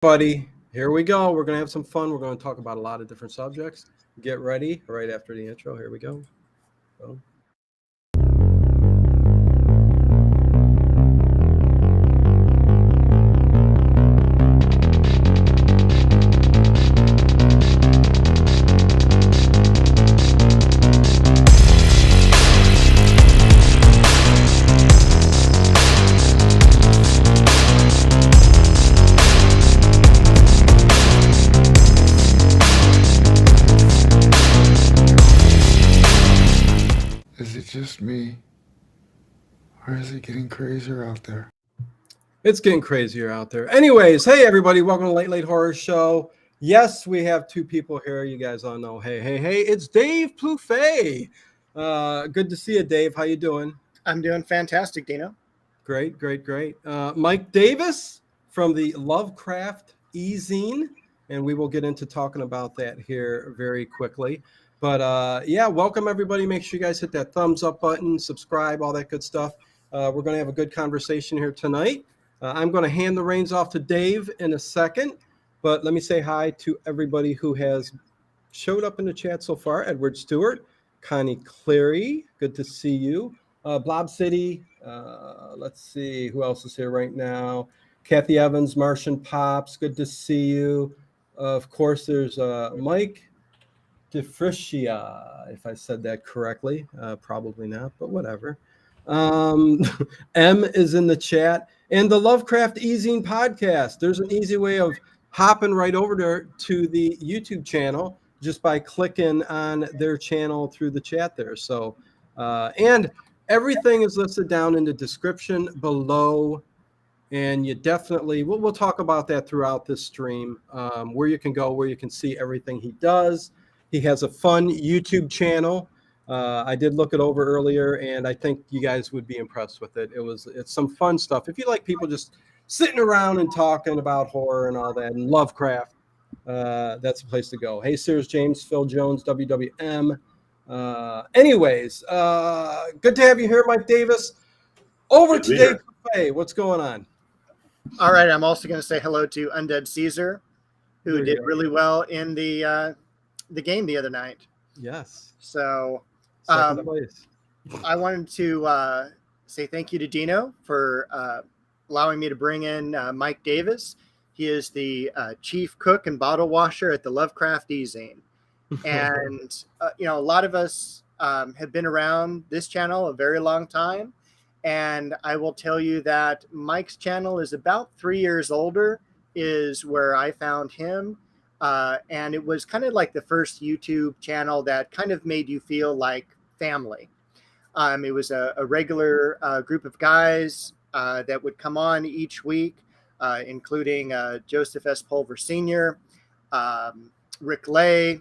Buddy, here we go. We're going to have some fun. We're going to talk about a lot of different subjects. Get ready right after the intro. Here we go. Boom. Is it just me? Or is it getting crazier out there? It's getting crazier out there. Anyways, hey, everybody. Welcome to Late Horror Show. Yes, we have two people here. You guys all know. Hey. It's Dave Plouffe. Good to see you, Dave. How you doing? I'm doing fantastic, Dino. Great. Mike Davis from the Lovecraft Ezine, and we will get into talking about that here very quickly. But yeah, welcome everybody. Make sure you guys hit that thumbs up button, subscribe, all that good stuff. We're going to have a good conversation here tonight. I'm going to hand the reins off to Dave in a second, but let me say hi to everybody who has showed up in the chat so far. Edward Stewart, Connie Cleary, good to see you. Blob City, let's see who else is here right now. Kathy Evans, Martian Pops, good to see you. Of course, there's Mike DeFricia, if I said that correctly. Probably not, but whatever. M is in the chat. And the Lovecraft Ezine podcast. There's an easy way of hopping right over there to the YouTube channel just by clicking on their channel through the chat there. So, and everything is listed down in the description below. And you definitely, we'll talk about that throughout this stream, where you can go, where you can see everything he does. He has a fun YouTube channel. I did look it over earlier, and I think you guys would be impressed with it. It's some fun stuff. If you like people just sitting around and talking about horror and all that, and Lovecraft, that's the place to go. Hey, Sears James, Phil Jones, WWM. Anyways, good to have you here, Mike Davis. Over to Dave Plouffe. What's going on? All right, I'm also going to say hello to Undead Caesar, who did really well in the game the other night. Yes. So Second place. I wanted to say thank you to Dino for allowing me to bring in Mike Davis. He is the chief cook and bottle washer at the Lovecraft Ezine. And, a lot of us have been around this channel a very long time. And I will tell you that Mike's channel is about 3 years older, is where I found him. And it was kind of like the first YouTube channel that kind of made you feel like family. It was a regular group of guys that would come on each week, including Joseph S. Pulver Sr., Rick Lay,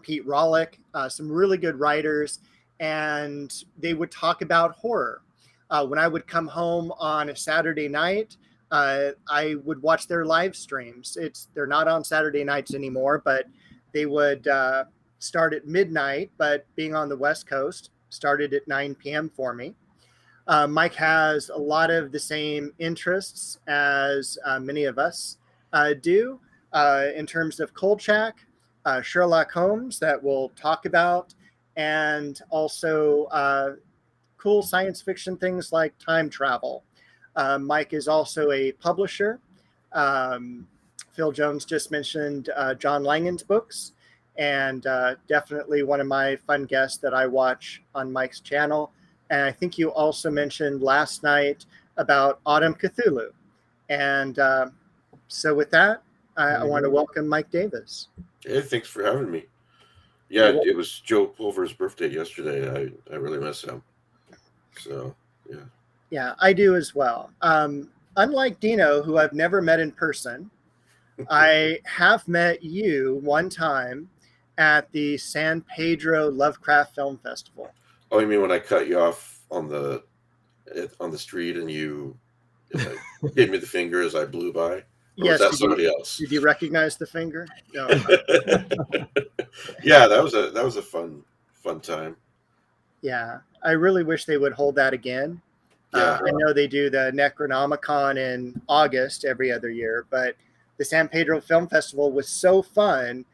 Pete Rollick, some really good writers, and they would talk about horror. When I would come home on a Saturday night, I would watch their live streams. They're not on Saturday nights anymore, but they would start at midnight, but being on the West Coast, started at 9 p.m. for me. Mike has a lot of the same interests as many of us do in terms of Kolchak, Sherlock Holmes that we'll talk about, and also cool science fiction things like time travel. Mike is also a publisher. Phil Jones just mentioned John Langan's books, and definitely one of my fun guests that I watch on Mike's channel. And I think you also mentioned last night about Autumn Cthulhu. And so with that, I want to welcome Mike Davis. Hey, thanks for having me. Yeah, it was Joe Pulver's birthday yesterday. I really miss him. So, yeah. Yeah, I do as well. Unlike Dino, who I've never met in person, I have met you one time at the San Pedro Lovecraft Film Festival. Oh, you mean when I cut you off on the street and you gave me the finger as I blew by? Or yes. Was that somebody else? Did you recognize the finger? No. Yeah, that was a fun time. Yeah, I really wish they would hold that again. Yeah. I know they do the Necronomicon in August every other year, but the San Pedro Film Festival was so fun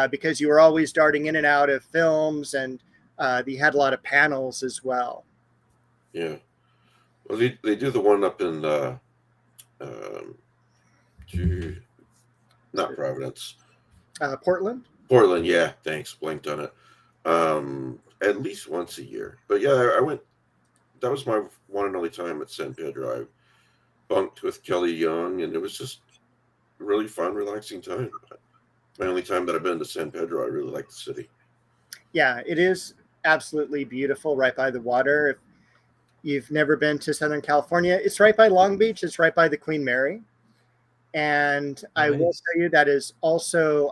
because you were always darting in and out of films, and you had a lot of panels as well. Yeah. Well, they do the one up in um, not Providence, Portland. Portland. Yeah, thanks. Blinked on it. At least once a year. But yeah, I went. That was my one and only time at San Pedro. I bunked with Kelly Young, and it was just a really fun, relaxing time. My only time that I've been to San Pedro. I really like the city. Yeah, it is absolutely beautiful right by the water. If you've never been to Southern California, it's right by Long Beach. It's right by the Queen Mary. And I will Nice. tell you that is also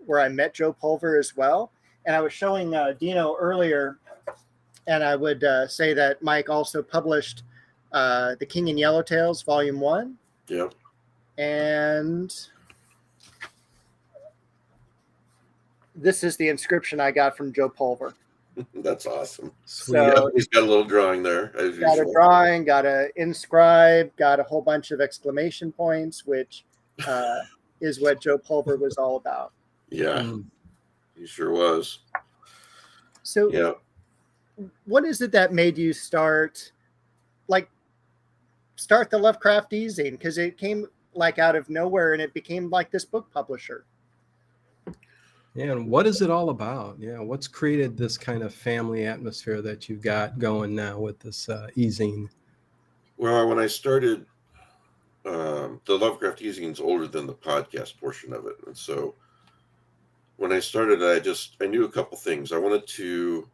where I met Joe Pulver as well. And I was showing Dino earlier, and I would say that Mike also published The King in Yellowtails, Volume 1. Yeah. And this is the inscription I got from Joe Pulver. That's awesome. Sweet. So He's got a little drawing there, as got a usual. drawing, got a inscribe, got a whole bunch of exclamation points, which is what Joe Pulver was all about. Yeah, Mm. he sure was. So Yeah. what is it that made you start the Lovecraft Ezine? Because it came like out of nowhere and it became like this book publisher. Yeah, and what is it all about? Yeah, what's created this kind of family atmosphere that you've got going now with this ezine? Well, when I started, the Lovecraft Ezine's older than the podcast portion of it, and so when I started, I knew a couple things. I wanted to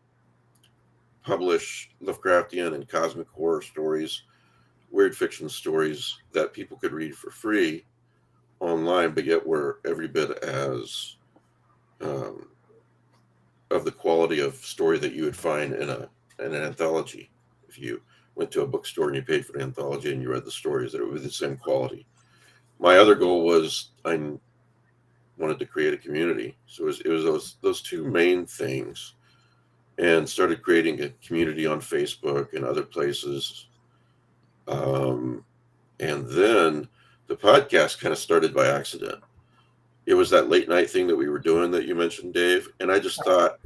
publish Lovecraftian and cosmic horror stories, weird fiction stories that people could read for free online, but yet were every bit as of the quality of story that you would find in an anthology. If you went to a bookstore and you paid for the anthology and you read the stories, that it would be the same quality. My other goal was I wanted to create a community, so it was those two main things, and started creating a community on Facebook and other places. And then the podcast kind of started by accident. It was that late night thing that we were doing that you mentioned, Dave. And I just thought,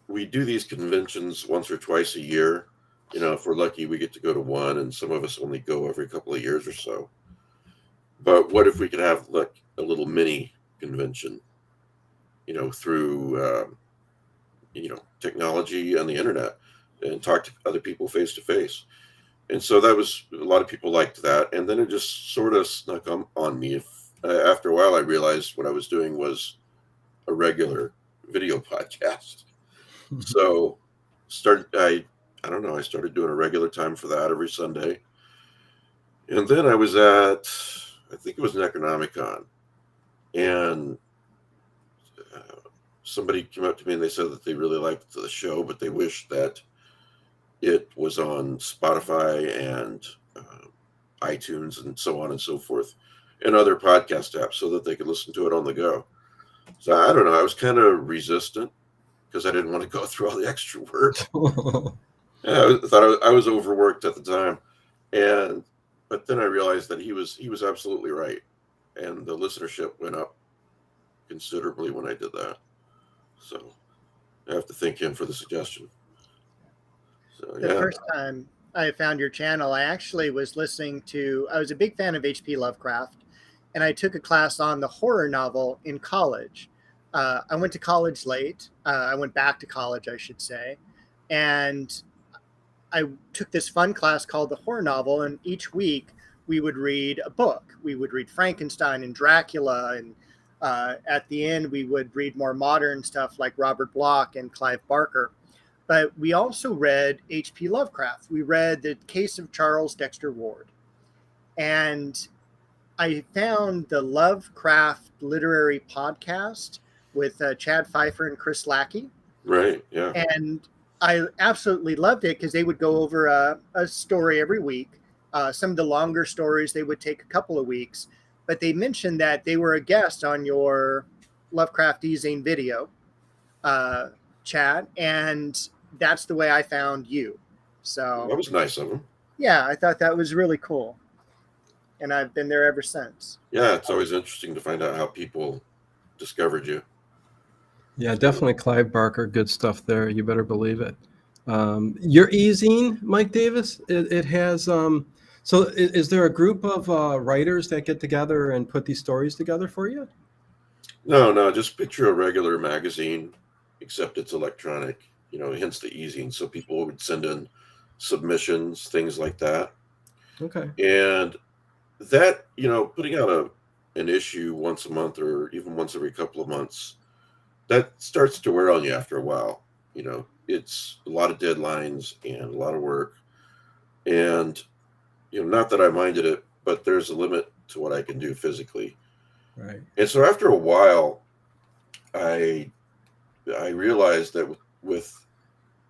we do these conventions once or twice a year. If we're lucky, we get to go to one, and some of us only go every couple of years or so. But what if we could have a little mini convention, through, technology and the internet, and talk to other people face to face. And so that was, a lot of people liked that. And then it just sort of snuck on me. After a while, I realized what I was doing was a regular video podcast. So I started doing a regular time for that every Sunday. And then I was at, I think it was an Necronomicon. And somebody came up to me and they said that they really liked the show, but they wished that it was on Spotify and iTunes and so on and so forth, and other podcast apps, so that they could listen to it on the go. So I don't know. I was kind of resistant because I didn't want to go through all the extra work. I thought I was overworked at the time, but then I realized that he was absolutely right, and the listenership went up considerably when I did that. So I have to thank him for the suggestion. So, The first time I found your channel, I actually was I was a big fan of H.P. Lovecraft, and I took a class on the horror novel in college. I went to college late. I went back to college, I should say. And I took this fun class called the horror novel, and each week we would read a book. We would read Frankenstein and Dracula, and at the end we would read more modern stuff like Robert Bloch and Clive Barker. But we also read H.P. Lovecraft. We read The Case of Charles Dexter Ward. And I found the Lovecraft Literary Podcast with Chad Pfeiffer and Chris Lackey. Right, yeah. And I absolutely loved it because they would go over a story every week. Some of the longer stories, they would take a couple of weeks. But they mentioned that they were a guest on your Lovecraft Ezine video, Chad, and that's the way I found you. So that was nice of him. yeah, I thought that was really cool. and I've been there ever since. Yeah, it's always interesting to find out how people discovered you. Yeah, definitely Clive Barker. Good stuff there. You better believe it. Your ezine, Mike Davis, it has. So is there a group of writers that get together and put these stories together for you? No, just picture a regular magazine, except it's electronic, hence the ezine. So people would send in submissions, things like that. Okay. And that, putting out an issue once a month or even once every couple of months, that starts to wear on you after a while. It's a lot of deadlines and a lot of work. And, not that I minded it, but there's a limit to what I can do physically. Right. And so after a while, I realized that with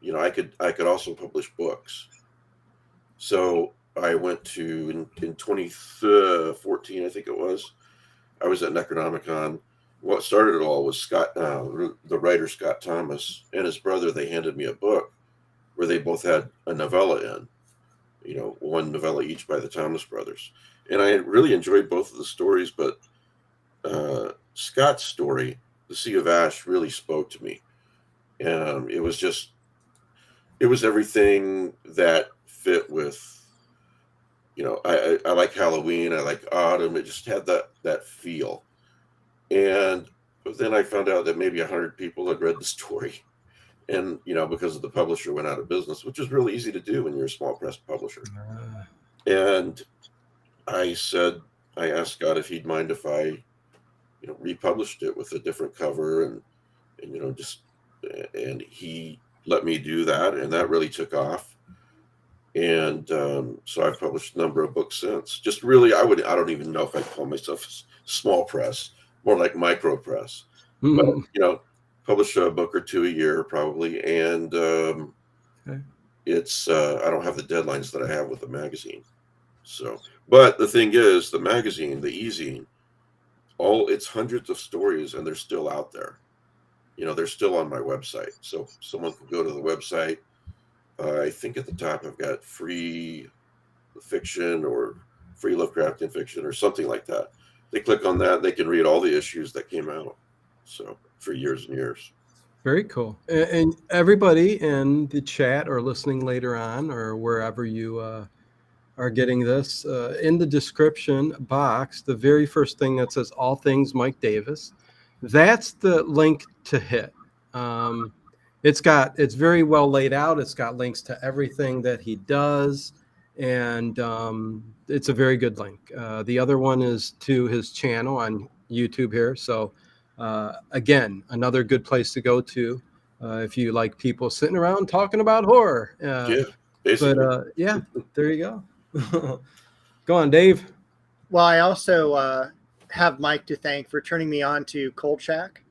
I could also publish books. So I went to in 2014, I think it was. I was at Necronomicon. What started it all was the writer Scott Thomas and his brother. They handed me a book where they both had a novella in, one novella each by the Thomas brothers. And I really enjoyed both of the stories, but Scott's story, The Sea of Ash, really spoke to me. It was everything that fit with, I like Halloween, I like autumn. It just had that feel. And then I found out that maybe 100 people had read the story. And, because of the publisher went out of business, which is really easy to do when you're a small press publisher. And I asked Scott if he'd mind if I, republished it with a different cover and and he let me do that. And that really took off. And so I've published a number of books since. Just really, I don't even know if I'd call myself small press, more like micro press. Mm-hmm. But, publish a book or two a year probably. And Okay. it's, I don't have the deadlines that I have with the magazine. So, but the thing is, the magazine, the ezine, it's hundreds of stories and they're still out there. They're still on my website. So someone can go to the website. I think at the top I've got free fiction or free Lovecraftian fiction or something like that. They click on that, they can read all the issues that came out. So for years and years. Very cool. And everybody in the chat or listening later on or wherever you are getting this, in the description box, the very first thing that says All Things Mike Davis, that's the link to hit. It's very well laid out. It's got links to everything that he does. And it's a very good link. The other one is to his channel on YouTube here. So again, another good place to go to if you like people sitting around talking about horror. Yeah, basically. But yeah, there you go. Go on, Dave. Well, I also have Mike to thank for turning me on to Kolchak.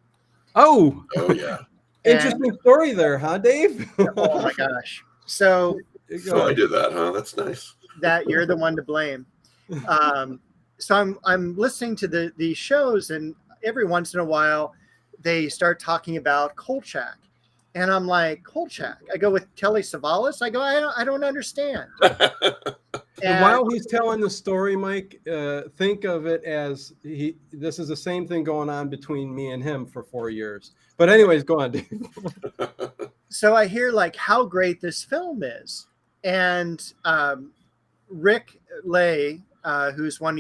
Oh yeah. Interesting story there, huh, Dave? Oh my gosh. So I did that, huh? That's nice. That you're the one to blame. So I'm listening to these shows, and every once in a while they start talking about Kolchak. And I'm like, Kolchak. I go with Telly Savalas. I go, I don't understand. And while he's telling the story, Mike, think of it as this is the same thing going on between me and him for 4 years. But anyways, go on, Dave. So I hear like how great this film is. And Rick Lay, who's one